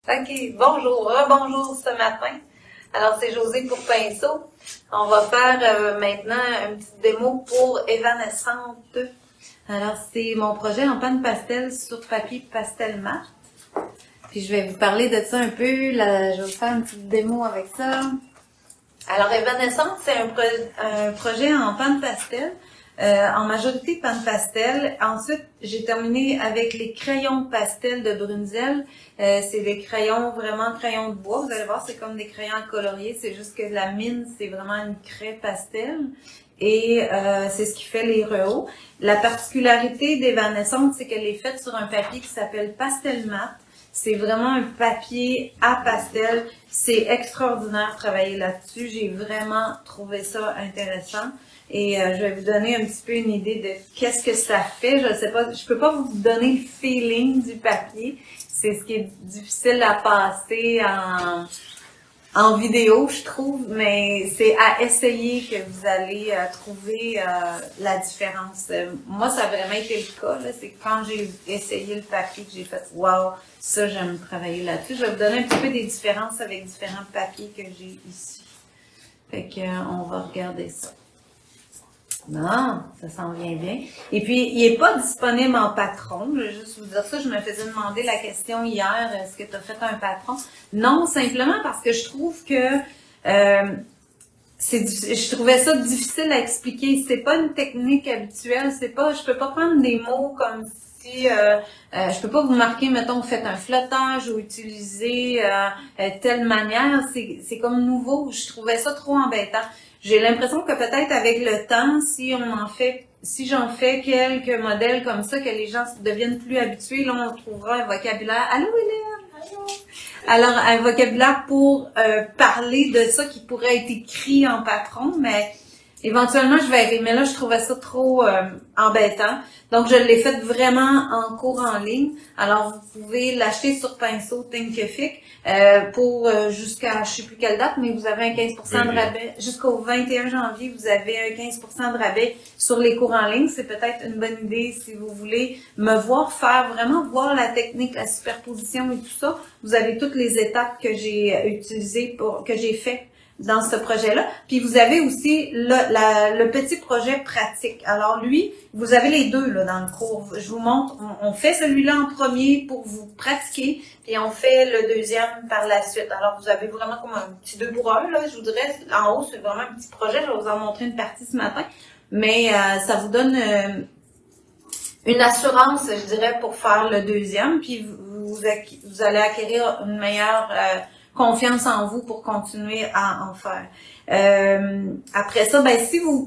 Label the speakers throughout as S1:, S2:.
S1: OK, bonjour, rebonjour ce matin. Alors, c'est Josée pour Pinceau. On va faire maintenant une petite démo pour Evanescente. Alors, c'est mon projet en panne pastel sur papier pastel mat. Puis, je vais vous parler de ça un peu. Je vais vous faire une petite démo avec ça. Alors, Evanescente, c'est un projet en panne pastel. En majorité panne pastel. Ensuite, j'ai terminé avec les crayons pastel de Brunzel. C'est des crayons, vraiment crayons de bois. Vous allez voir, c'est comme des crayons à colorier. C'est juste que la mine, c'est vraiment une craie pastel. Et c'est ce qui fait les rehauts. La particularité d'Evanescente, c'est qu'elle est faite sur un papier qui s'appelle pastel mat. C'est vraiment un papier à pastel. C'est extraordinaire de travailler là-dessus. J'ai vraiment trouvé ça intéressant. Et je vais vous donner un petit peu une idée de qu'est-ce que ça fait. Je sais pas, je peux pas vous donner le feeling du papier. C'est ce qui est difficile à passer en vidéo, je trouve, mais c'est à essayer que vous allez trouver la différence. Moi, ça a vraiment été le cas. C'est quand j'ai essayé le papier que j'ai fait « Wow, ça, j'aime travailler là-dessus ». Je vais vous donner un petit peu des différences avec différents papiers que j'ai ici. Fait que on va regarder ça. Non, ça s'en vient bien. Et puis, il n'est pas disponible en patron. Je vais juste vous dire ça. Je me faisais demander la question hier, est-ce que tu as fait un patron? Non, simplement parce que je trouve que je trouvais ça difficile à expliquer. C'est pas une technique habituelle. Je peux pas prendre des mots comme si, je peux pas vous marquer, mettons, faites un flottage ou utilisez telle manière. C'est comme nouveau. Je trouvais ça trop embêtant. J'ai l'impression que peut-être avec le temps, si j'en fais quelques modèles comme ça, que les gens deviennent plus habitués, là, on trouvera un vocabulaire. Allô, Hélène? Allô? Alors, un vocabulaire pour parler de ça qui pourrait être écrit en patron, mais éventuellement, je verrai. Mais là, je trouvais ça trop embêtant. Donc, je l'ai fait vraiment en cours en ligne. Alors, vous pouvez l'acheter sur Pinceau Thinkific pour jusqu'à je sais plus quelle date, mais vous avez un 15% de rabais. Jusqu'au 21 janvier, vous avez un 15% de rabais sur les cours en ligne. C'est peut-être une bonne idée si vous voulez me voir faire, vraiment voir la technique, la superposition et tout ça. Vous avez toutes les étapes que j'ai utilisées que j'ai fait dans ce projet-là. Puis vous avez aussi le petit projet pratique. Alors lui, vous avez les deux là dans le cours. Je vous montre, on fait celui-là en premier pour vous pratiquer, et on fait le deuxième par la suite. Alors vous avez vraiment comme un petit 2 pour 1, là, je vous dirais. En haut, c'est vraiment un petit projet. Je vais vous en montrer une partie ce matin. Mais ça vous donne une assurance, je dirais, pour faire le deuxième. Puis vous allez acquérir une meilleure confiance en vous pour continuer à en faire. Après ça, ben si vous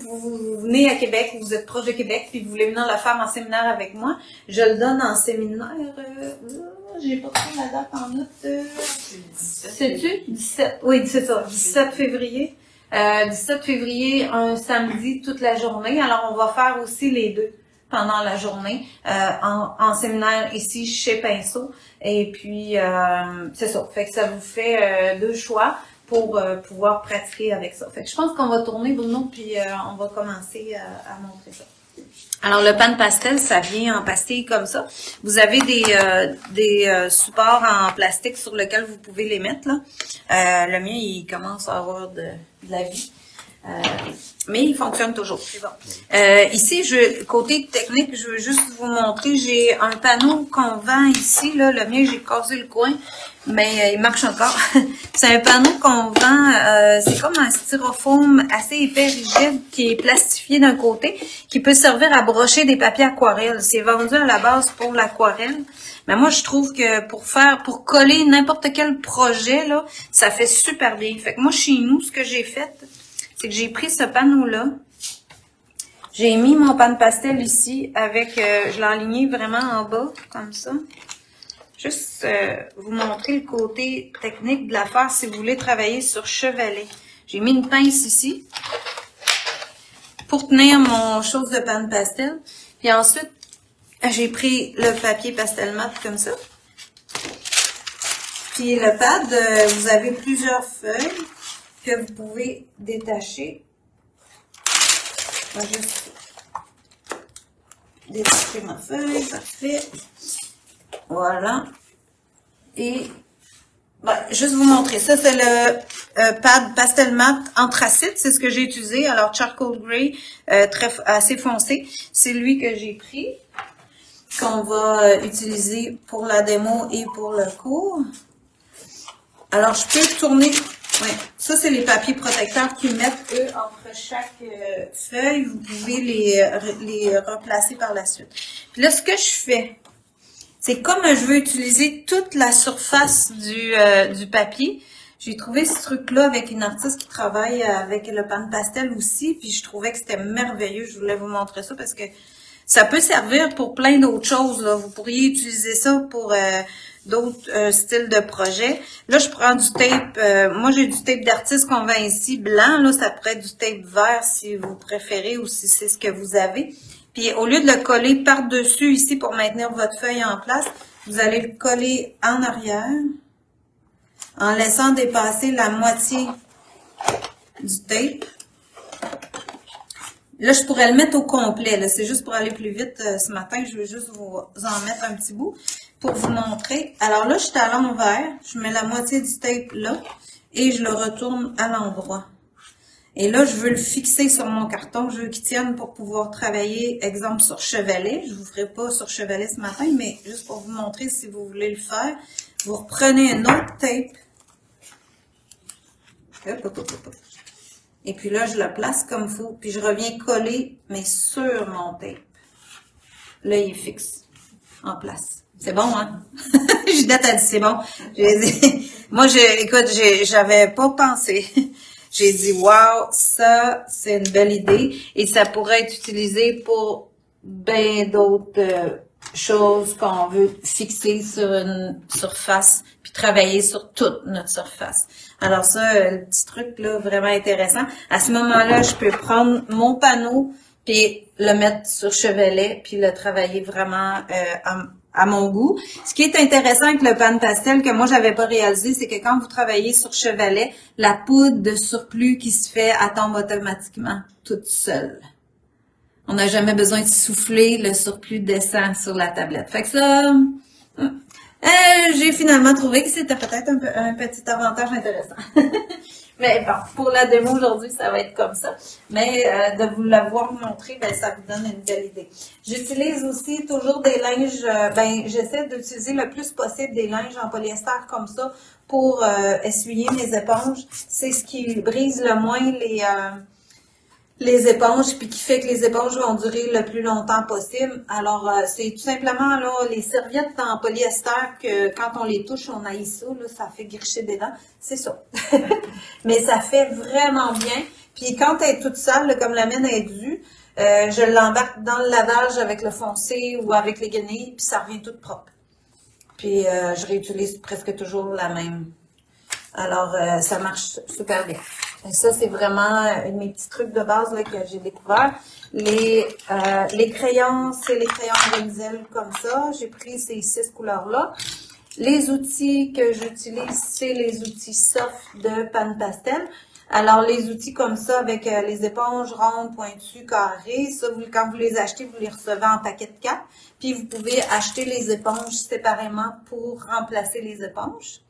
S1: venez à Québec, vous êtes proche de Québec, puis vous voulez venir le faire en séminaire avec moi, je le donne en séminaire. J'ai pas pris la date en note. Sais-tu? 17. Oui, c'est ça. 17 février. 17 février, un samedi, toute la journée. Alors, on va faire aussi les deux pendant la journée en séminaire ici chez Pinceau. Et puis, c'est ça. Fait que ça vous fait 2 choix pour pouvoir pratiquer avec ça. Fait que je pense qu'on va tourner, Bruno, puis on va commencer à montrer ça. Alors, le pan pastel, ça vient en pastille comme ça. Vous avez des supports en plastique sur lesquels vous pouvez les mettre, là. Le mien, il commence à avoir de la vie. Mais il fonctionne toujours. C'est bon. Ici, côté technique, je veux juste vous montrer, j'ai un panneau qu'on vend ici, là. Le mien, j'ai cassé le coin, mais il marche encore. C'est un panneau qu'on vend, c'est comme un styrofoam assez épais, rigide, qui est plastifié d'un côté, qui peut servir à brocher des papiers aquarelles. C'est vendu à la base pour l'aquarelle. Mais moi, je trouve que pour coller n'importe quel projet, là, ça fait super bien. Fait que moi, chez nous, ce que j'ai fait, c'est que j'ai pris ce panneau-là, j'ai mis mon pan pastel ici avec, je l'ai aligné vraiment en bas, comme ça. Juste vous montrer le côté technique de l'affaire si vous voulez travailler sur chevalet. J'ai mis une pince ici pour tenir mon chose de pan pastel. Puis ensuite, j'ai pris le papier pastel mat comme ça. Puis le pad, vous avez plusieurs feuilles que vous pouvez détacher. Je vais juste détacher ma feuille, parfait. Voilà. Et juste vous montrer ça. C'est le pad Pastel Mat Anthracite. C'est ce que j'ai utilisé. Alors, Charcoal Grey, assez foncé. C'est lui que j'ai pris, qu'on va utiliser pour la démo et pour le cours. Alors, je peux tourner. Ouais, ça, c'est les papiers protecteurs qu'ils mettent, eux, entre chaque feuille. Vous pouvez les replacer par la suite. Puis là, ce que je fais, c'est comme je veux utiliser toute la surface du papier, j'ai trouvé ce truc-là avec une artiste qui travaille avec le pan pastel aussi, puis je trouvais que c'était merveilleux. Je voulais vous montrer ça parce que ça peut servir pour plein d'autres choses, là. Vous pourriez utiliser ça pour d'autres styles de projets. Là, je prends du tape. Moi, j'ai du tape d'artiste qu'on vend ici, blanc. Là, ça pourrait être du tape vert si vous préférez ou si c'est ce que vous avez. Puis, au lieu de le coller par-dessus ici pour maintenir votre feuille en place, vous allez le coller en arrière en laissant dépasser la moitié du tape. Là, je pourrais le mettre au complet. C'est juste pour aller plus vite ce matin. Je vais juste vous en mettre un petit bout pour vous montrer. Alors là, je suis à l'envers. Je mets la moitié du tape là et je le retourne à l'endroit. Et là, je veux le fixer sur mon carton. Je veux qu'il tienne pour pouvoir travailler, exemple, sur chevalet. Je ne vous ferai pas sur chevalet ce matin, mais juste pour vous montrer si vous voulez le faire. Vous reprenez un autre tape. Et puis là, je le place comme il faut. Puis je reviens coller, mais sur mon tape. Là, il est fixe en place. C'est bon, hein? Ginette a dit c'est bon. Moi, écoute, j'avais pas pensé. J'ai dit, wow, ça, c'est une belle idée. Et ça pourrait être utilisé pour bien d'autres choses qu'on veut fixer sur une surface, puis travailler sur toute notre surface. Alors ça, le petit truc là, vraiment intéressant. À ce moment-là, je peux prendre mon panneau, puis le mettre sur chevalet, puis le travailler vraiment à mon goût. Ce qui est intéressant avec le pan pastel, que moi, j'avais pas réalisé, c'est que quand vous travaillez sur chevalet, la poudre de surplus qui se fait, elle tombe automatiquement toute seule. On n'a jamais besoin de souffler, le surplus descend sur la tablette. Fait que ça, j'ai finalement trouvé que c'était peut-être un petit avantage intéressant. Mais bon, pour la démo aujourd'hui, ça va être comme ça. Mais de vous l'avoir montré, ben ça vous donne une belle idée. J'utilise aussi toujours des linges, j'essaie d'utiliser le plus possible des linges en polyester comme ça pour essuyer mes éponges. C'est ce qui brise le moins les éponges, puis qui fait que les éponges vont durer le plus longtemps possible. Alors, c'est tout simplement là les serviettes en polyester que quand on les touche, on haït ça, là, ça fait gricher des dents. C'est ça. Mais ça fait vraiment bien. Puis quand elle est toute sale, là, comme la mienne est due, je l'embarque dans le lavage avec le foncé ou avec les guenilles, puis ça revient tout propre. Puis je réutilise presque toujours la même. Alors, ça marche super bien. Et ça, c'est vraiment mes petits trucs de base là, que j'ai découvert. Les crayons, c'est les crayons Renzel comme ça. J'ai pris ces 6 couleurs-là. Les outils que j'utilise, c'est les outils soft de pan pastel. Alors, les outils comme ça, avec les éponges rondes, pointues, carrées, ça, quand vous les achetez, vous les recevez en paquet de 4. Puis, vous pouvez acheter les éponges séparément pour remplacer les éponges.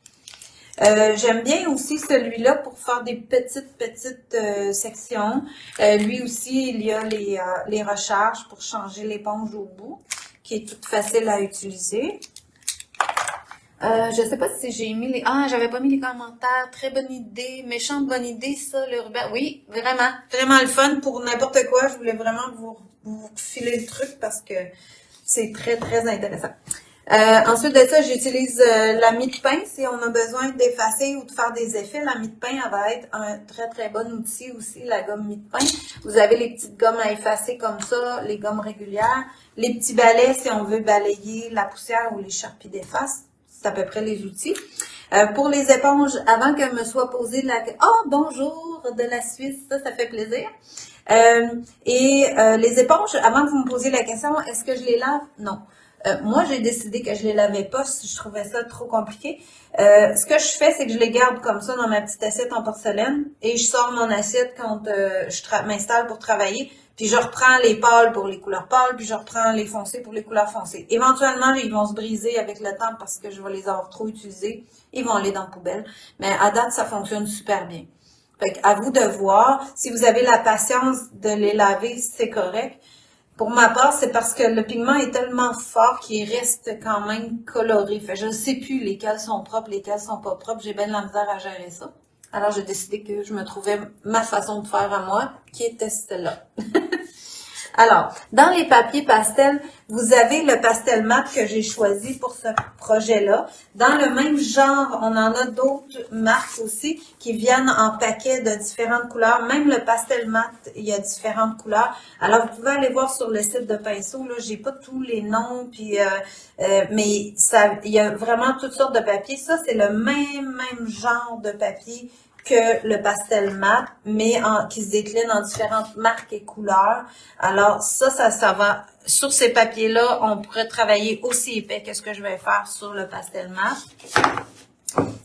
S1: J'aime bien aussi celui-là pour faire des petites sections. Lui aussi, il y a les recharges pour changer l'éponge au bout, qui est toute facile à utiliser. Je sais pas si j'ai mis les... Ah, j'avais pas mis les commentaires. Très bonne idée. Méchante bonne idée, ça, le ruban. Oui, vraiment. Vraiment le fun pour n'importe quoi. Je voulais vraiment vous filer le truc parce que c'est très, très intéressant. Ensuite de ça, j'utilise la mie de pain. Si on a besoin d'effacer ou de faire des effets, la mie de pain, elle va être un très, très bon outil aussi, la gomme mie de pain. Vous avez les petites gommes à effacer comme ça, les gommes régulières. Les petits balais, si on veut balayer la poussière ou les charpies d'efface. C'est à peu près les outils. Pour les éponges, avant que me soit posée la... Oh, bonjour de la Suisse, ça fait plaisir. Les éponges, avant que vous me posiez la question, est-ce que je les lave? Non. Moi, j'ai décidé que je les lavais pas, je trouvais ça trop compliqué. Ce que je fais, c'est que je les garde comme ça dans ma petite assiette en porcelaine et je sors mon assiette quand je m'installe pour travailler. Puis je reprends les pâles pour les couleurs pâles, puis je reprends les foncés pour les couleurs foncées. Éventuellement, ils vont se briser avec le temps parce que je vais les avoir trop utilisés. Ils vont aller dans la poubelle. Mais à date, ça fonctionne super bien. Fait qu'à vous de voir. Si vous avez la patience de les laver, c'est correct. Pour ma part, c'est parce que le pigment est tellement fort qu'il reste quand même coloré. Fait que je ne sais plus lesquels sont propres, lesquels sont pas propres. J'ai bien de la misère à gérer ça. Alors, j'ai décidé que je me trouvais ma façon de faire à moi, qui était celle-là. Alors, dans les papiers pastels, vous avez le pastel mat que j'ai choisi pour ce projet-là. Dans le même genre, on en a d'autres marques aussi qui viennent en paquets de différentes couleurs. Même le pastel mat, il y a différentes couleurs. Alors, vous pouvez aller voir sur le site de Pinceau. Là, j'ai pas tous les noms, puis mais ça, il y a vraiment toutes sortes de papiers. Ça, c'est le même genre de papier que le pastel mat, mais qui se décline en différentes marques et couleurs. Alors, ça va. Sur ces papiers-là, on pourrait travailler aussi épais que ce que je vais faire sur le pastel mat.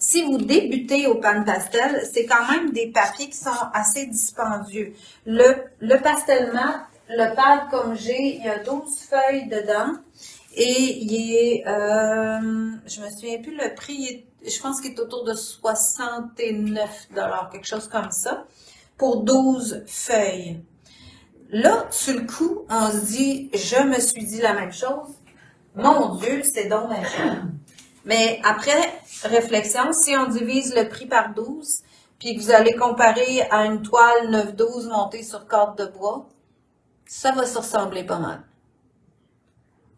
S1: Si vous débutez au pan pastel, c'est quand même des papiers qui sont assez dispendieux. Le pastel mat, le pad comme j'ai, il y a 12 feuilles dedans. Et il est, je me souviens plus le prix, je pense qu'il est autour de 69 $, quelque chose comme ça, pour 12 feuilles. Là, sur le coup, on se dit, je me suis dit la même chose. Mon Dieu, c'est donc bien cher. Mais après réflexion, si on divise le prix par 12, puis que vous allez comparer à une toile 9-12 montée sur corde de bois, ça va se ressembler pas mal.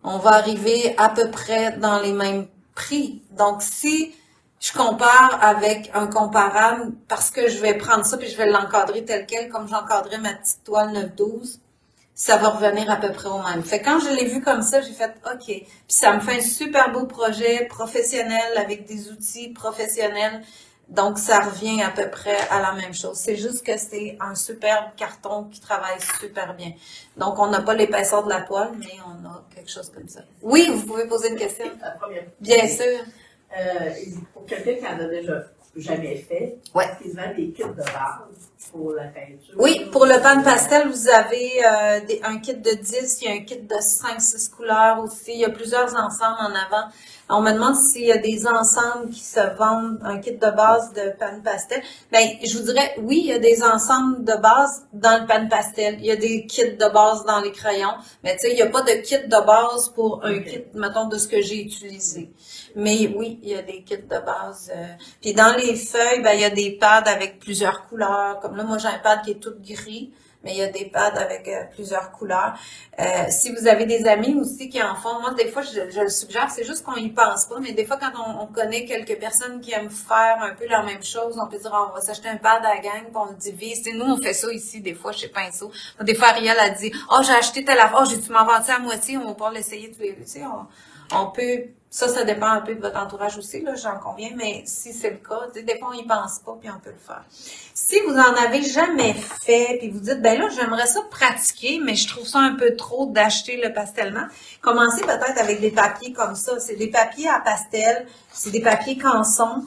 S1: On va arriver à peu près dans les mêmes prix. Donc, si je compare avec un comparable, parce que je vais prendre ça puis je vais l'encadrer tel quel, comme j'encadrais ma petite toile 9-12, ça va revenir à peu près au même. Fait que quand je l'ai vu comme ça, j'ai fait OK. Puis ça me fait un super beau projet professionnel avec des outils professionnels. Donc, ça revient à peu près à la même chose. C'est juste que c'est un superbe carton qui travaille super bien. Donc, on n'a pas l'épaisseur de la toile, mais on a quelque chose comme ça. Oui, vous pouvez poser une question. Bien sûr.
S2: Pour quelqu'un qui en a déjà jamais fait,
S1: ouais.
S2: Ils vendent des kits de base pour la peinture.
S1: Oui, pour le pan pastel, vous avez un kit de 10, il y a un kit de 5-6 couleurs aussi. Il y a plusieurs ensembles en avant. On me demande s'il y a des ensembles qui se vendent, un kit de base de pan pastel. Ben, je vous dirais, oui, il y a des ensembles de base dans le pan pastel. Il y a des kits de base dans les crayons. Mais tu sais, il n'y a pas de kit de base pour un kit, mettons, de ce que j'ai utilisé. Mais oui, il y a des kits de base. Puis dans les feuilles, ben, il y a des pads avec plusieurs couleurs. Comme là, moi, j'ai un pad qui est tout gris. Mais il y a des pads avec plusieurs couleurs. Si vous avez des amis aussi qui en font, moi, des fois, je le suggère, c'est juste qu'on y pense pas, mais des fois, quand on connaît quelques personnes qui aiment faire un peu la même chose, on peut dire, on va s'acheter un pad à la gang, puis on le divise. T'sais, nous, on fait ça ici, des fois, chez Pinceau. Des fois, Ariel a dit, « Oh, j'ai acheté telle affaire, tu m'en vendu à moitié, on va pouvoir l'essayer tous les deux. » Tu sais, on peut... Ça dépend un peu de votre entourage aussi, là, j'en conviens, mais si c'est le cas, des fois, on y pense pas, puis on peut le faire. Si vous en avez jamais fait, puis vous dites, ben là, j'aimerais ça pratiquer, mais je trouve ça un peu trop d'acheter le pastel-mat, commencez peut-être avec des papiers comme ça. C'est des papiers à pastel, c'est des papiers canson.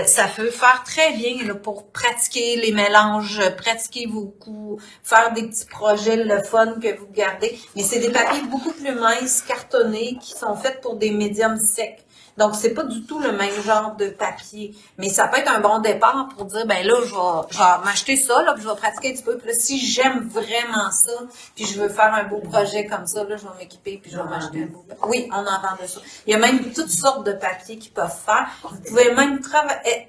S1: Ça peut faire très bien là, pour pratiquer les mélanges, pratiquer vos coups, faire des petits projets, le fun que vous gardez. Mais c'est des papiers beaucoup plus minces, cartonnés, qui sont faits pour des médiums secs. Donc, c'est pas du tout le même genre de papier. Mais ça peut être un bon départ pour dire, ben là, je vais m'acheter ça, là, puis je vais pratiquer un petit peu. Puis là, si j'aime vraiment ça, puis je veux faire un beau projet comme ça, là, je vais m'équiper, puis je vais m'acheter un beau papier. Oui, on en vend de ça. Il y a même toutes sortes de papiers qu'ils peuvent faire. Vous pouvez même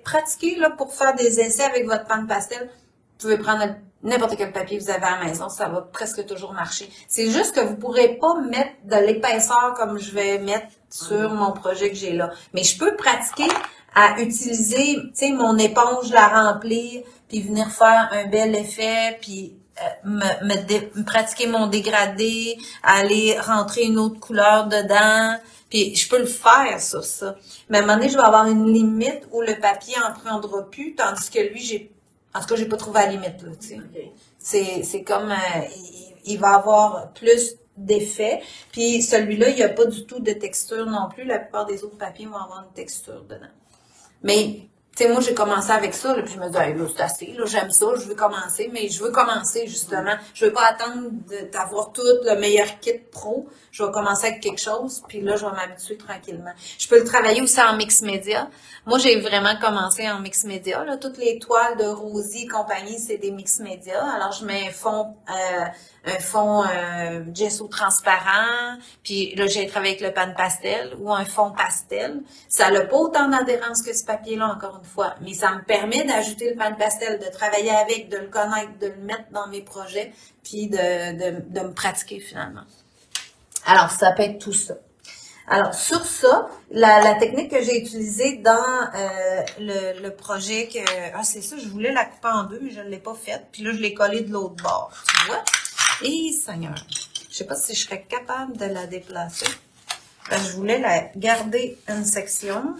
S1: pratiquer, là, pour faire des essais avec votre pan pastel. Vous pouvez prendre n'importe quel papier que vous avez à la maison, ça va presque toujours marcher. C'est juste que vous pourrez pas mettre de l'épaisseur comme je vais mettre sur mon projet que j'ai là. Mais je peux pratiquer à utiliser, tu sais, mon éponge, la remplir, puis venir faire un bel effet, puis me pratiquer mon dégradé, aller rentrer une autre couleur dedans. Puis je peux le faire sur ça. Mais à un moment donné, je vais avoir une limite où le papier en prendra plus, tandis que lui, en tout cas, j'ai pas trouvé la limite, là, tu sais. Okay. C'est comme, il va avoir plus d'effet. Puis celui-là, il n'y a pas du tout de texture non plus. La plupart des autres papiers vont avoir une texture dedans. Mais, tu sais, moi, j'ai commencé avec ça, là, puis je me dis, hey, là, c'est assez, là, j'aime ça, je veux commencer, mais je veux commencer, justement. Je veux pas attendre d'avoir tout le meilleur kit pro. Je vais commencer avec quelque chose, puis là, je vais m'habituer tranquillement. Je peux le travailler aussi en mix média. Moi, j'ai vraiment commencé en mix média, là. Toutes les toiles de Rosie et compagnie, c'est des mix média. Alors, je mets un fond gesso transparent, puis là, j'ai travaillé avec le pan pastel ou un fond pastel. Ça n'a pas autant d'adhérence que ce papier-là, encore une fois, mais ça me permet d'ajouter le pan pastel, de travailler avec, de le connaître, de le mettre dans mes projets, puis de me pratiquer finalement. Alors, ça peut être tout ça. Alors, sur ça, la technique que j'ai utilisée dans le projet que... Ah, c'est ça, je voulais la couper en deux, mais je ne l'ai pas faite. Puis là, je l'ai collée de l'autre bord, tu vois? Et Seigneur, je sais pas si je serais capable de la déplacer. Je voulais la garder une section.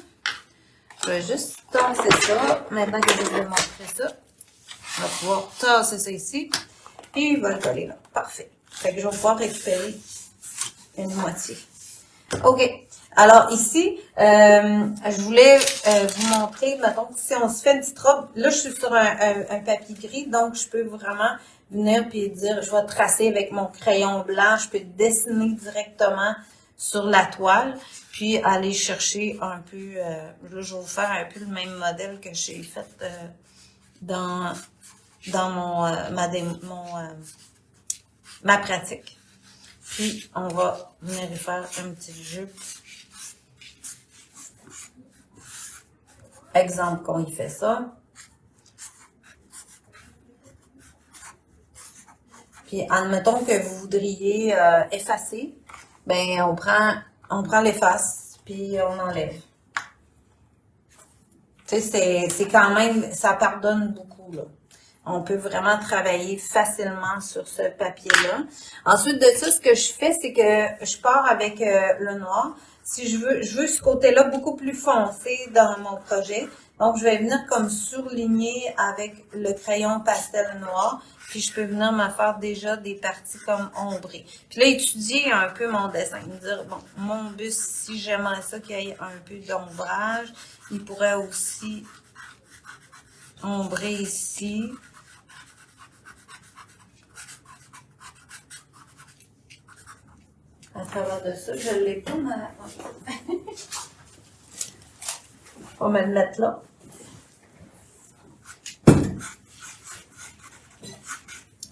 S1: Je vais juste tasser ça. Maintenant que je vous ai montré ça, on va pouvoir tasser ça ici. Et il va le coller là. Parfait. Fait que je vais pouvoir récupérer une moitié. OK. Alors ici, je voulais vous montrer, mettons, si on se fait une petite robe, là je suis sur un papier gris, donc je peux vraiment venir puis dire, je vais tracer avec mon crayon blanc, je peux dessiner directement sur la toile, puis aller chercher un peu, là je vais vous faire un peu le même modèle que j'ai fait dans ma pratique. Puis, on va venir y faire une petite jupe. Exemple qu'on y fait ça. Puis, admettons que vous voudriez effacer, ben on prend l'efface, puis on enlève. Tu sais, c'est quand même, ça pardonne beaucoup, là. On peut vraiment travailler facilement sur ce papier-là. Ensuite de ça, ce que je fais, c'est que je pars avec le noir. Si je veux ce côté-là beaucoup plus foncé dans mon projet. Donc, je vais venir comme surligner avec le crayon pastel noir. Puis, je peux venir me faire déjà des parties comme ombrées. Puis là, étudier un peu mon dessin. Me dire, bon, mon but, si j'aimerais ça qu'il y ait un peu d'ombrage, il pourrait aussi ombrer ici. À travers de ça, je ne l'ai pas, mais... On va me le mettre là.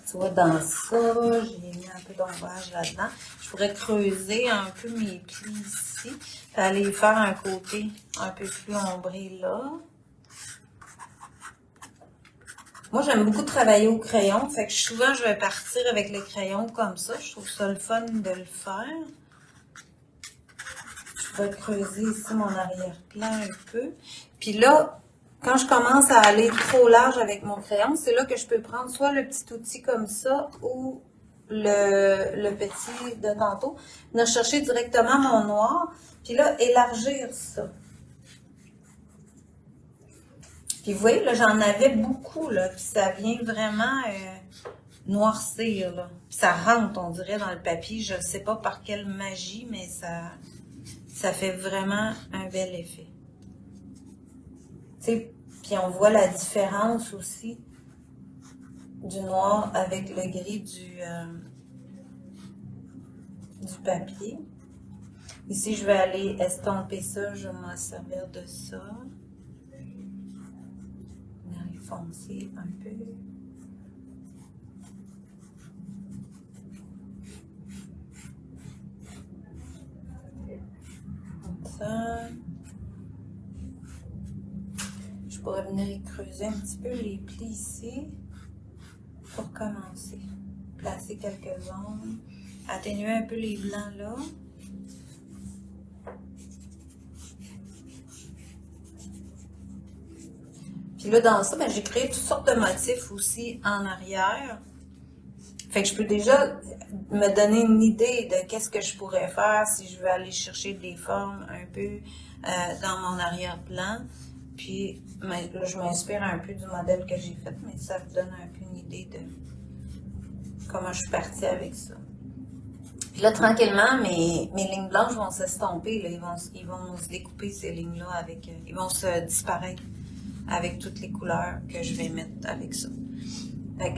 S1: Tu vois, dans ça, j'ai mis un peu d'ombrage là-dedans. Je pourrais creuser un peu mes plis ici, puis aller faire un côté un peu plus ombré là. Moi, j'aime beaucoup travailler au crayon, fait que souvent, je vais partir avec le crayon comme ça. Je trouve ça le fun de le faire. Je vais creuser ici mon arrière-plan un peu. Puis là, quand je commence à aller trop large avec mon crayon, c'est là que je peux prendre soit le petit outil comme ça ou le petit de tantôt. Venir chercher directement mon noir. Puis là, élargir ça. Puis vous voyez, là, j'en avais beaucoup, là, puis ça vient vraiment noircir, là. Puis ça rentre, on dirait, dans le papier. Je ne sais pas par quelle magie, mais ça fait vraiment un bel effet. Tu sais, puis on voit la différence aussi du noir avec le gris du papier. Ici, je vais aller estomper ça, je vais m'en servir de ça. Foncer un peu. Comme ça. Je pourrais venir y creuser un petit peu les plis ici pour commencer. Placer quelques zones. Atténuer un peu les blancs là. Puis là, dans ça, ben, j'ai créé toutes sortes de motifs aussi en arrière. Fait que je peux déjà me donner une idée de qu'est-ce que je pourrais faire si je veux aller chercher des formes un peu dans mon arrière-plan. Puis là, je m'inspire un peu du modèle que j'ai fait, mais ça vous donne un peu une idée de comment je suis partie avec ça. Puis là, tranquillement, mes lignes blanches vont s'estomper. Là. Ils vont se découper, ces lignes-là, avec. Ils vont se disparaître avec toutes les couleurs que je vais mettre avec ça.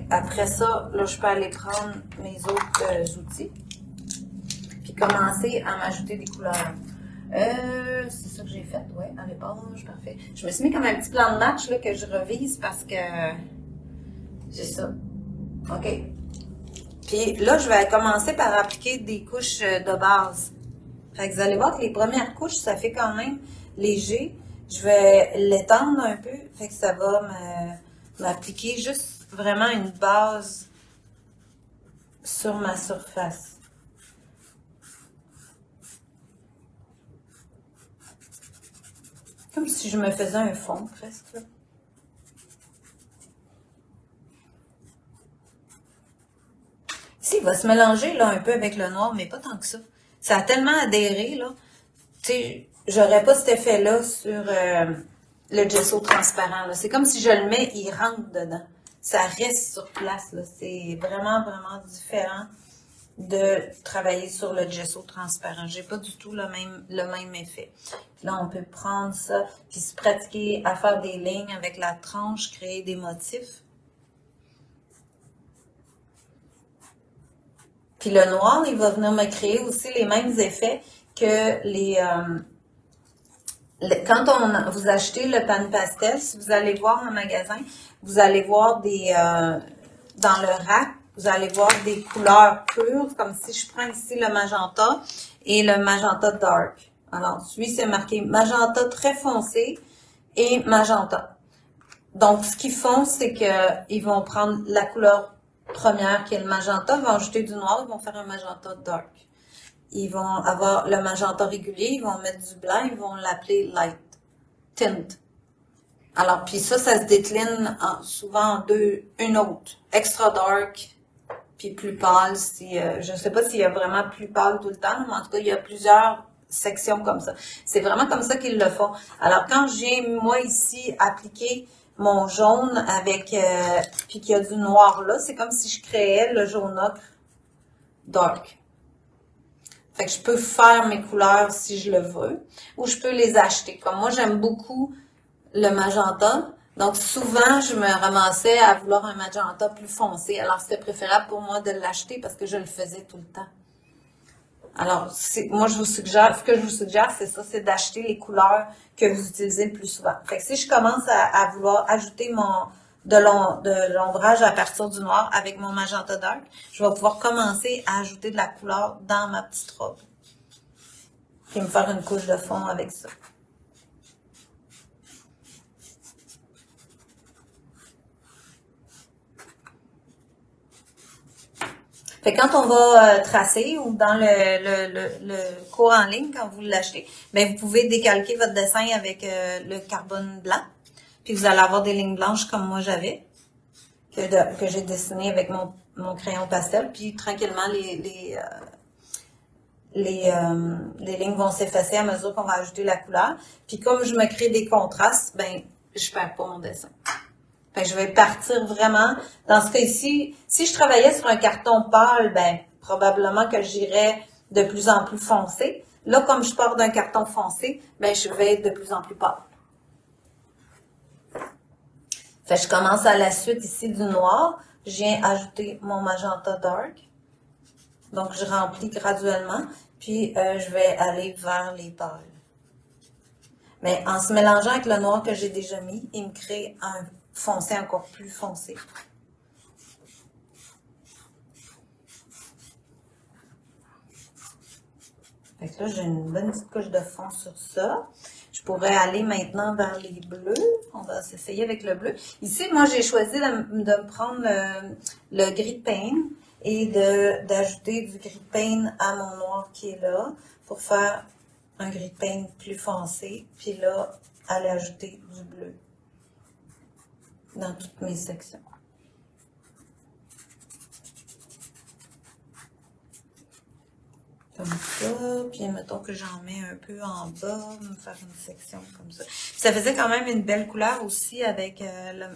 S1: Après ça, là, je peux aller prendre mes autres outils. Puis commencer à m'ajouter des couleurs. C'est ça que j'ai fait, ouais, à l'éponge, parfait. Je me suis mis comme un petit plan de match là, que je revise parce que c'est ça. OK. Puis là, je vais commencer par appliquer des couches de base. Fait que vous allez voir que les premières couches, ça fait quand même léger. Je vais l'étendre un peu, fait que ça va m'appliquer juste vraiment une base sur ma surface. Comme si je me faisais un fond, presque. Là. Ici, il va se mélanger là, un peu avec le noir, mais pas tant que ça. Ça a tellement adhéré, là. Tu sais, j'aurais pas cet effet-là sur le gesso transparent. C'est comme si je le mets, il rentre dedans. Ça reste sur place. Là. C'est vraiment, vraiment différent de travailler sur le gesso transparent. J'ai pas du tout le même effet. Puis là, on peut prendre ça, puis se pratiquer à faire des lignes avec la tranche, créer des motifs. Puis le noir, il va venir me créer aussi les mêmes effets que quand vous achetez le pan pastel, si vous allez voir en magasin, vous allez voir dans le rack, vous allez voir des couleurs pures, comme si je prends ici le magenta et le magenta dark. Alors, celui, c'est marqué magenta très foncé et magenta. Donc, ce qu'ils font, c'est qu'ils vont prendre la couleur première qui est le magenta, ils vont ajouter du noir, ils vont faire un magenta dark. Ils vont avoir le magenta régulier, ils vont mettre du blanc, ils vont l'appeler light tint. Alors, puis ça se décline souvent en une autre, extra dark, puis plus pâle. Je ne sais pas s'il y a vraiment plus pâle tout le temps, mais en tout cas, il y a plusieurs sections comme ça. C'est vraiment comme ça qu'ils le font. Alors, quand j'ai, moi, ici, appliqué mon jaune avec, puis qu'il y a du noir là, c'est comme si je créais le jaune ocre dark. Fait que je peux faire mes couleurs si je le veux, ou je peux les acheter. Comme moi, j'aime beaucoup le magenta, donc souvent, je me ramassais à vouloir un magenta plus foncé. Alors, c'était préférable pour moi de l'acheter parce que je le faisais tout le temps. Alors, moi, ce que je vous suggère, c'est ça, c'est d'acheter les couleurs que vous utilisez le plus souvent. Fait que si je commence à vouloir ajouter de l'ombrage à partir du noir avec mon magenta dark, je vais pouvoir commencer à ajouter de la couleur dans ma petite robe. Puis me faire une couche de fond avec ça. Fait que quand on va tracer ou dans le cours en ligne, quand vous l'achetez, ben vous pouvez décalquer votre dessin avec le carbone blanc. Puis vous allez avoir des lignes blanches comme moi j'avais, que j'ai dessiné avec mon crayon pastel. Puis tranquillement, les lignes vont s'effacer à mesure qu'on va ajouter la couleur. Puis comme je me crée des contrastes, ben je perds pas mon dessin. Fait que je vais partir vraiment, dans ce cas-ci, si je travaillais sur un carton pâle, ben probablement que j'irais de plus en plus foncé. Là, comme je pars d'un carton foncé, ben je vais être de plus en plus pâle. Fait que je commence à la suite ici du noir. Je viens ajouter mon magenta dark. Donc, je remplis graduellement. Puis, je vais aller vers les pâles. Mais en se mélangeant avec le noir que j'ai déjà mis, il me crée un foncé encore plus foncé. Fait que là, j'ai une bonne petite couche de fond sur ça. Je pourrais aller maintenant vers les bleus. On va s'essayer avec le bleu. Ici, moi, j'ai choisi de prendre le gris de pain et d'ajouter du gris de pain à mon noir qui est là pour faire un gris de pain plus foncé. Puis là, aller ajouter du bleu dans toutes mes sections. Comme ça. ça, puis mettons que j'en mets un peu en bas, me faire une section comme ça. Puis ça faisait quand même une belle couleur aussi avec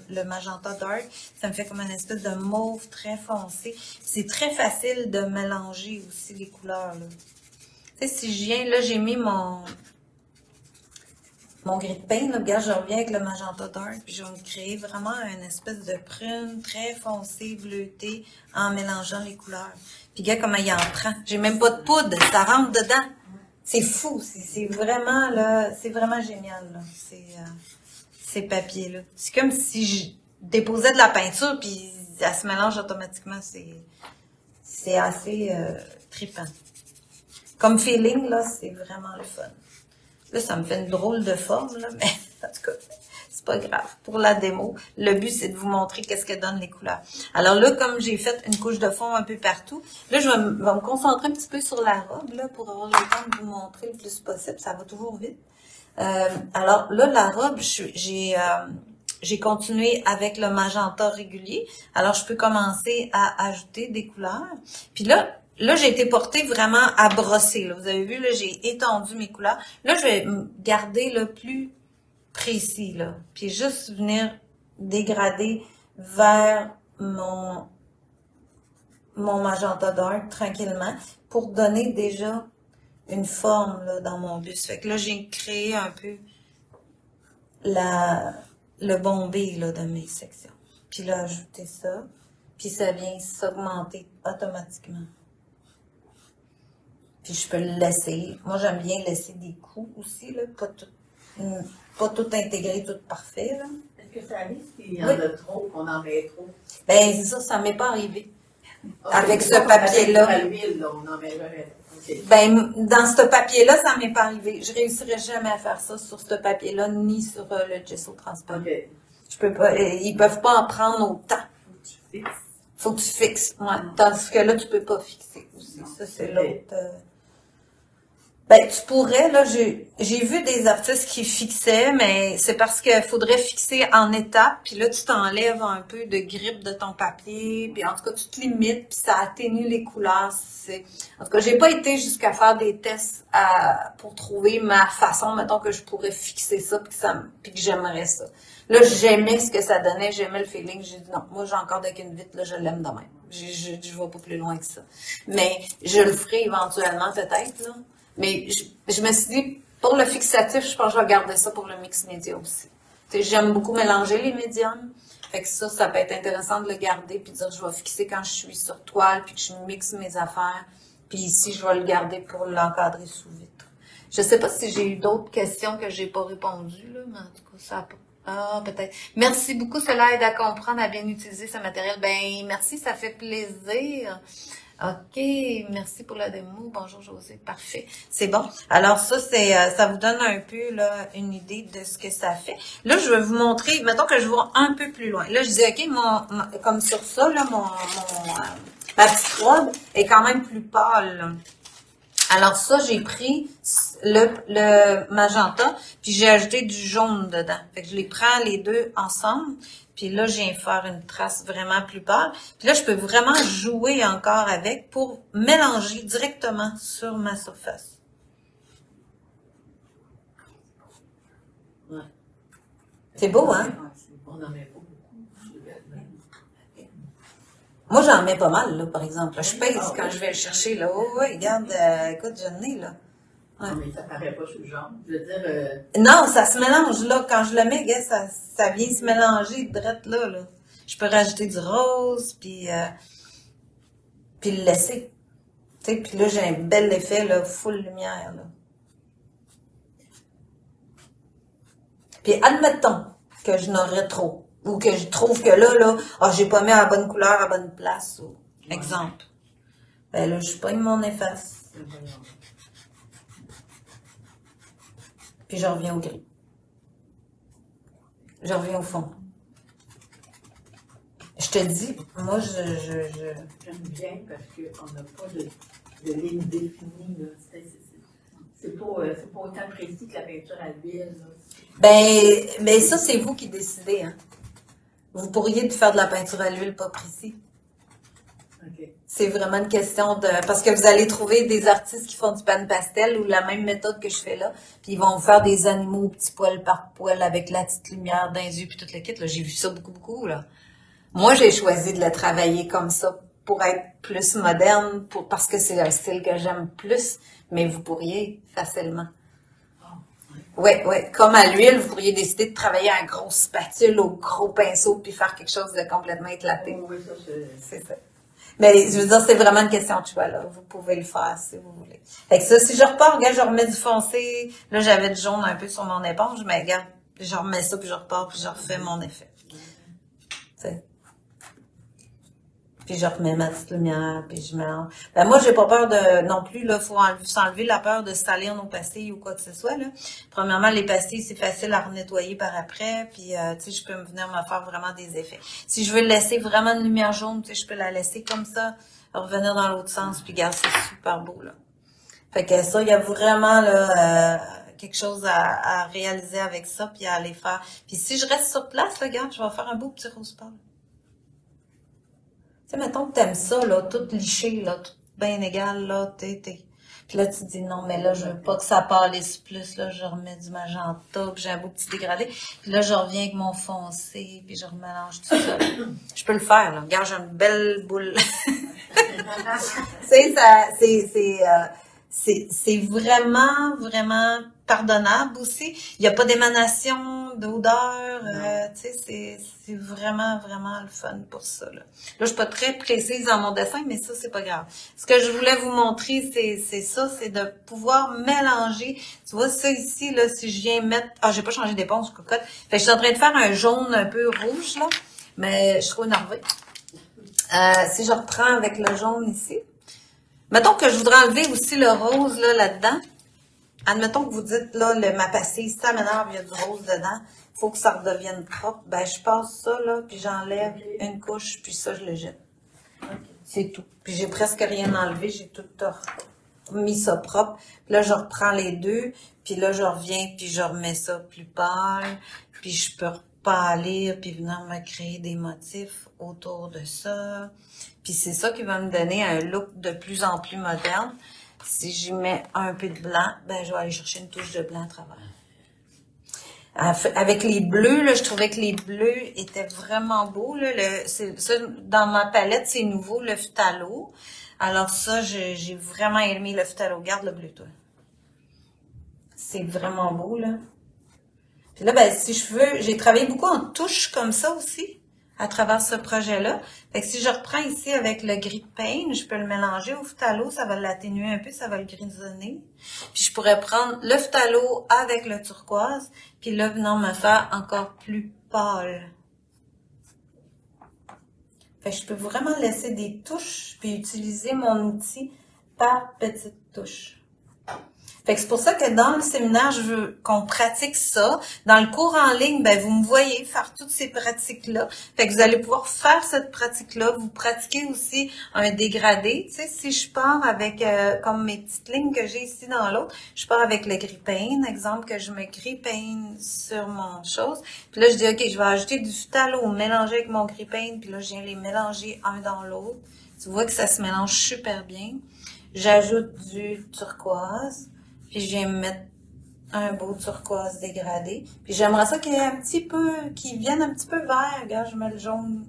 S1: le magenta dark. Ça me fait comme une espèce de mauve très foncé. C'est très facile de mélanger aussi les couleurs, là. Tu sais, si je viens, là, j'ai mis mon gris de pain, là, regarde, je reviens avec le magenta dark, puis je vais me créer vraiment une espèce de prune très foncée, bleutée, en mélangeant les couleurs. Puis regarde comment il en prend. J'ai même pas de poudre, ça rentre dedans. C'est fou, c'est vraiment, là, c'est vraiment génial, là, ces papiers-là. C'est comme si je déposais de la peinture, puis ça se mélange automatiquement, c'est assez trippant. Comme feeling, là, c'est vraiment le fun. Là, ça me fait une drôle de forme, là, mais en tout cas, c'est pas grave. Pour la démo, le but, c'est de vous montrer qu'est-ce que donnent les couleurs. Alors là, comme j'ai fait une couche de fond un peu partout, là, je vais me concentrer un petit peu sur la robe, là, pour avoir le temps de vous montrer le plus possible. Ça va toujours vite. Alors là, la robe, j'ai continué avec le magenta régulier. Alors, je peux commencer à ajouter des couleurs. Puis là, j'ai été portée vraiment à brosser. Là. Vous avez vu, là, j'ai étendu mes couleurs. Là, je vais garder le plus précis, là. Puis juste venir dégrader vers mon magenta dark tranquillement pour donner déjà une forme là, dans mon buste. Fait que là, j'ai créé un peu le bombé là, de mes sections. Puis là, ajouter ça. Puis ça vient s'augmenter automatiquement. Puis je peux le laisser. Moi, j'aime bien laisser des coups aussi, là, pas tout intégré, tout parfait. Là.
S2: Est-ce que ça arrive qu'il y en a trop, qu'on en met trop?
S1: Ben, ça m'est pas arrivé. Avec ce papier-là.
S2: On n'en met jamais trop. Okay.
S1: Ben, dans ce papier-là, ça m'est pas arrivé. Je réussirais jamais à faire ça sur ce papier-là, ni sur le gesso transparent.
S2: Okay.
S1: Je peux pas, ils peuvent pas en prendre autant. Faut que tu fixes. Ouais. Tandis que là, tu peux pas fixer aussi. Non. Ça, c'est l'autre. Ben, tu pourrais, là, j'ai vu des artistes qui fixaient, mais c'est parce qu'il faudrait fixer en étapes, puis là, tu t'enlèves un peu de grippe de ton papier, puis en tout cas, tu te limites, puis ça atténue les couleurs. En tout cas, j'ai pas été jusqu'à faire des tests pour trouver ma façon, mettons, que je pourrais fixer ça, puis que j'aimerais ça. Là, j'aimais ce que ça donnait, j'aimais le feeling, j'ai dit non, moi, j'ai encore d'aucune vite, là, je l'aime de même. Je vais pas plus loin que ça. Mais je le ferai éventuellement, peut-être, là. Mais je me suis dit, pour le fixatif, je pense que je vais garder ça pour le mix média aussi. J'aime beaucoup mélanger les médiums. Fait que ça peut être intéressant de le garder puis de dire je vais fixer quand je suis sur toile puis que je mixe mes affaires. Puis ici, je vais le garder pour l'encadrer sous vitre. Je sais pas si j'ai eu d'autres questions que j'ai pas répondu, là, mais en tout cas, ça a pas. Ah, peut-être. Merci beaucoup, cela aide à comprendre, à bien utiliser ce matériel. Ben, merci, ça fait plaisir. OK, merci pour la démo. Bonjour José, parfait. C'est bon. Alors ça, ça vous donne un peu là une idée de ce que ça fait. Là, je vais vous montrer, mettons que je vais un peu plus loin. Là, je dis OK, comme sur ça, là, ma petite robe est quand même plus pâle. Là. Alors ça, j'ai pris le magenta, puis j'ai ajouté du jaune dedans. Fait que je les prends les deux ensemble. Puis là, je viens faire une trace vraiment plus pâle. Puis là, je peux vraiment jouer encore avec pour mélanger directement sur ma surface. Ouais. C'est beau, hein?
S2: On en met pas beaucoup.
S1: Moi, j'en mets pas mal, là, par exemple. Là, je pèse quand je vais le chercher, là. Oh, ouais, regarde, écoute, j'en ai, là.
S2: Ouais. Non, mais ça paraît pas sur le genre. Je veux dire...
S1: Non, ça se mélange, là. Quand je le mets, gars, ça vient se mélanger direct là, là. Je peux rajouter du rose, puis le laisser. Tu sais, puis là, j'ai un bel effet, là, full lumière, là. Puis admettons que je n'aurais trop. Ou que je trouve que là, j'ai pas mis à la bonne couleur, à la bonne place. Ou, exemple. Ben là, je pogne mon efface. Puis je reviens au gris. Je reviens au fond. Je te dis, moi,
S2: J'aime bien parce qu'on n'a pas de ligne définie. C'est pas autant précis que la peinture à l'huile.
S1: Ben ça, c'est vous qui décidez. Hein. Vous pourriez faire de la peinture à l'huile pas précis.
S2: Okay.
S1: C'est vraiment une question de... Parce que vous allez trouver des artistes qui font du pan pastel ou la même méthode que je fais là, puis ils vont faire des animaux petits poil par poil avec la petite lumière dans les yeux puis tout le kit. Là, j'ai vu ça beaucoup, là. Moi, j'ai choisi de le travailler comme ça pour être plus moderne, parce que c'est un style que j'aime plus, mais vous pourriez facilement. Ouais. Comme à l'huile, vous pourriez décider de travailler à grosse spatule, au gros pinceau, puis faire quelque chose de complètement éclaté.
S2: Oui, ça,
S1: c'est ça. Mais je veux dire, c'est vraiment une question de choix, là. Vous pouvez le faire si vous voulez. Fait que ça, si je repars, regarde, je remets du foncé. Là, j'avais du jaune un peu sur mon éponge, mais regarde, je remets ça, puis je repars, puis je refais mon effet. T'sais. Puis je remets ma petite lumière, puis je mélange. Ben moi, j'ai pas peur de non plus, là, faut s'enlever la peur de salir nos pastilles ou quoi que ce soit, là. Premièrement, les pastilles, c'est facile à renettoyer par après, puis tu sais, je peux venir me faire vraiment des effets. Si je veux laisser vraiment une lumière jaune, tu sais, je peux la laisser comme ça, revenir dans l'autre sens, puis regarde, c'est super beau, là. Fait que ça, il y a vraiment, là, quelque chose à réaliser avec ça, puis à aller faire. Puis si je reste sur place, regarde, je vais faire un beau petit rose pâle. Tu sais, mettons que t'aimes ça, là, tout liché, là, tout bien égal, là, Puis là, tu te dis, non, mais là, je veux pas que ça pâlisse plus, là, je remets du magenta, puis j'ai un beau petit dégradé. Puis là, je reviens avec mon foncé, puis je remélange tout ça. Je peux le faire, là. Regarde, j'ai une belle boule. Tu sais, c'est vraiment, vraiment pardonnable aussi. Il n'y a pas d'émanation d'odeur. Tu sais, c'est vraiment, vraiment le fun pour ça. Là, je suis pas très précise dans mon dessin, mais ça, c'est pas grave. Ce que je voulais vous montrer, c'est ça, c'est de pouvoir mélanger. Tu vois, ça ici, là, si je viens mettre... Ah, j'ai pas changé d'éponge, cocotte. Fait que je suis en train de faire un jaune un peu rouge, là, mais je suis trop énervée. Si je reprends avec le jaune ici, mettons que je voudrais enlever aussi le rose là-dedans. Admettons que vous dites, là, ma pastille, ça m'énerve, il y a du rose dedans, il faut que ça redevienne propre. Ben, je passe ça, là, puis j'enlève une couche, puis ça, je le jette. C'est tout. Puis j'ai presque rien enlevé, j'ai tout mis ça propre. Puis là, je reprends les deux, puis là, je reviens, puis je remets ça plus pâle, puis je peux repâlir, puis venir me créer des motifs autour de ça. Puis c'est ça qui va me donner un look de plus en plus moderne. Si j'y mets un peu de blanc, ben je vais aller chercher une touche de blanc à travers. Avec les bleus, là, je trouvais que les bleus étaient vraiment beaux. Là. Ça, dans ma palette, c'est nouveau, le phthalo. Alors ça, j'ai vraiment aimé le phthalo. Regarde le bleu, toi. C'est vraiment beau, là. Puis là, ben, si je veux, j'ai travaillé beaucoup en touches comme ça aussi, à travers ce projet-là. Fait que si je reprends ici avec le gris paint, je peux le mélanger au phthalo, ça va l'atténuer un peu, ça va le grisonner. Puis je pourrais prendre le phthalo avec le turquoise, puis là, venant me faire encore plus pâle. Fait que je peux vraiment laisser des touches, puis utiliser mon outil par petites touches. Fait que c'est pour ça que dans le séminaire, je veux qu'on pratique ça. Dans le cours en ligne, ben vous me voyez faire toutes ces pratiques-là. Fait que vous allez pouvoir faire cette pratique-là. Vous pratiquez aussi un dégradé. Tu sais, si je pars avec, comme mes petites lignes que j'ai ici dans l'autre, je pars avec le gris paint, exemple que je mets gris paint sur mon chose. Puis là, je dis, OK, je vais ajouter du phthalo mélanger avec mon gris paint. Puis là, je viens les mélanger un dans l'autre. Tu vois que ça se mélange super bien. J'ajoute du turquoise. Puis je viens mettre un beau turquoise dégradé. Puis j'aimerais ça qu'il y ait un petit peu, qu'il vienne un petit peu vert. Regarde, je mets le jaune,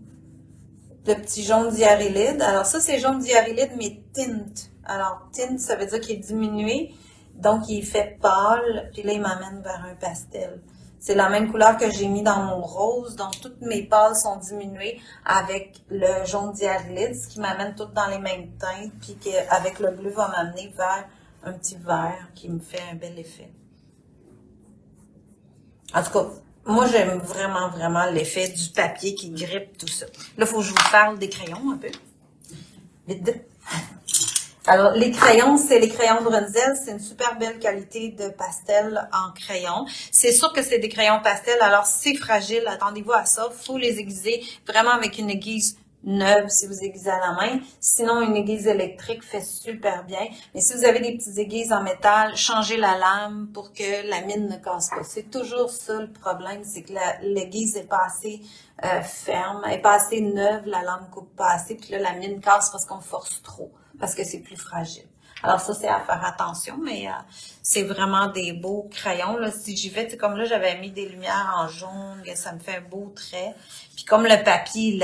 S1: le petit jaune diarylide. Alors ça, c'est jaune diarylide, mais tint. Alors tint, ça veut dire qu'il est diminué. Donc il fait pâle. Puis là, il m'amène vers un pastel. C'est la même couleur que j'ai mis dans mon rose. Donc toutes mes pâles sont diminuées avec le jaune diarylide, ce qui m'amène toutes dans les mêmes teintes. Puis avec le bleu va m'amener vers un petit vert qui me fait un bel effet. En tout cas, moi, j'aime vraiment, vraiment l'effet du papier qui grippe, tout ça. Là, il faut que je vous parle des crayons un peu. Vite. Alors, les crayons, c'est les crayons Brunzell. C'est une super belle qualité de pastel en crayon. C'est sûr que c'est des crayons pastel, alors c'est fragile. Attendez-vous à ça. Il faut les aiguiser vraiment avec une aiguise neuve si vous aiguisez à la main. Sinon, une aiguise électrique fait super bien. Mais si vous avez des petites aiguises en métal, changez la lame pour que la mine ne casse pas. C'est toujours ça le problème, c'est que l'aiguise n'est pas assez ferme, elle n'est pas assez neuve, la lame coupe pas assez, puis là, la mine casse parce qu'on force trop, parce que c'est plus fragile. Alors ça, c'est à faire attention, mais c'est vraiment des beaux crayons. Là. Si j'y vais, comme là, j'avais mis des lumières en jaune, ça me fait un beau trait. Puis comme le papier,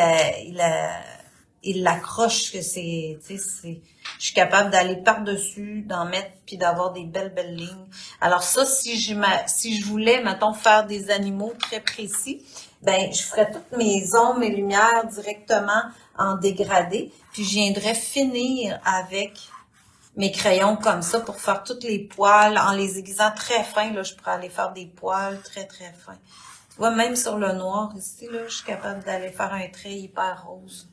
S1: il l'accroche, que je suis capable d'aller par-dessus, d'en mettre, puis d'avoir des belles lignes. Alors ça, si je voulais, mettons, faire des animaux très précis, ben je ferais toutes mes ombres, mes lumières directement en dégradé, puis je viendrais finir avec mes crayons comme ça pour faire toutes les poils en les aiguisant très fins. Là, je pourrais aller faire des poils très fins. Tu vois, même sur le noir ici, là, je suis capable d'aller faire un trait hyper rose.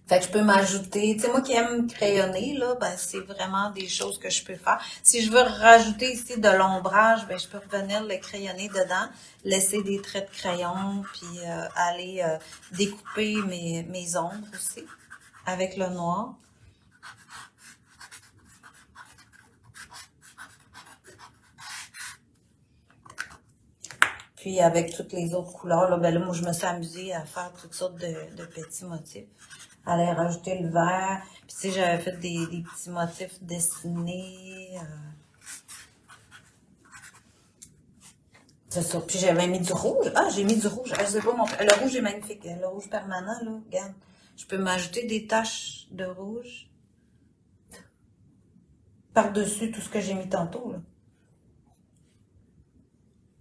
S1: Fait que je peux m'ajouter, tu sais, moi qui aime crayonner, là, ben, c'est vraiment des choses que je peux faire. Si je veux rajouter ici de l'ombrage, ben, je peux revenir le crayonner dedans, laisser des traits de crayon, puis aller découper mes ombres aussi avec le noir. Puis avec toutes les autres couleurs, là, ben là, moi, je me suis amusée à faire toutes sortes de petits motifs. Aller rajouter le vert. Puis tu sais, j'avais fait des petits motifs dessinés. C'est ça. Puis j'avais mis du rouge. Ah, j'ai mis du rouge. Ah, je sais pas, le rouge est magnifique. Le rouge permanent, là, regarde. Je peux m'ajouter des taches de rouge par-dessus tout ce que j'ai mis tantôt, là.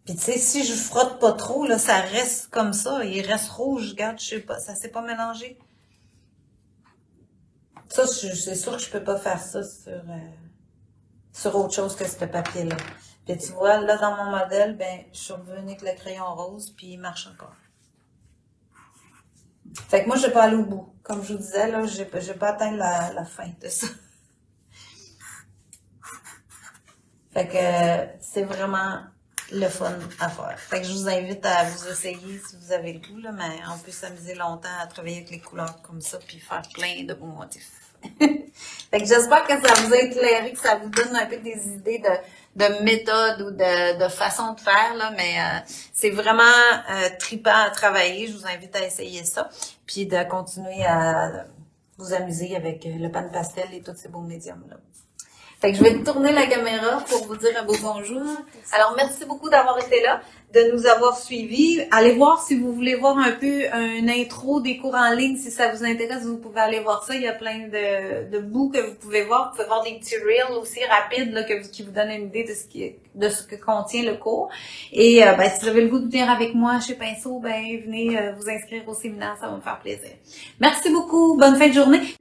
S1: Puis tu sais, si je frotte pas trop, là, ça reste comme ça. Il reste rouge, regarde, je sais pas, ça s'est pas mélangé. Ça, c'est sûr que je peux pas faire ça sur autre chose que ce papier-là. Puis tu vois, là, dans mon modèle, ben, je suis revenue avec le crayon rose, puis il marche encore. Fait que moi, je vais pas aller au bout. Comme je vous disais, là, je vais pas atteindre la fin de ça. Fait que c'est vraiment le fun à faire. Fait que je vous invite à vous essayer si vous avez le goût, là, mais on peut s'amuser longtemps à travailler avec les couleurs comme ça, puis faire plein de beaux motifs. Fait que j'espère que ça vous a éclairé, que ça vous donne un peu des idées de méthode ou de façon de faire, là, mais c'est vraiment trippant à travailler. Je vous invite à essayer ça, puis de continuer à vous amuser avec le pan pastel et tous ces beaux médiums-là. Fait que je vais tourner la caméra pour vous dire un beau bonjour. Alors, merci beaucoup d'avoir été là, de nous avoir suivis. Allez voir si vous voulez voir un peu une intro des cours en ligne. Si ça vous intéresse, vous pouvez aller voir ça. Il y a plein de bouts que vous pouvez voir. Vous pouvez voir des petits reels aussi rapides là, qui vous donnent une idée de ce que contient le cours. Et ben, si vous avez le goût de venir avec moi chez Pinceau, ben venez vous inscrire au séminaire. Ça va me faire plaisir. Merci beaucoup. Bonne fin de journée.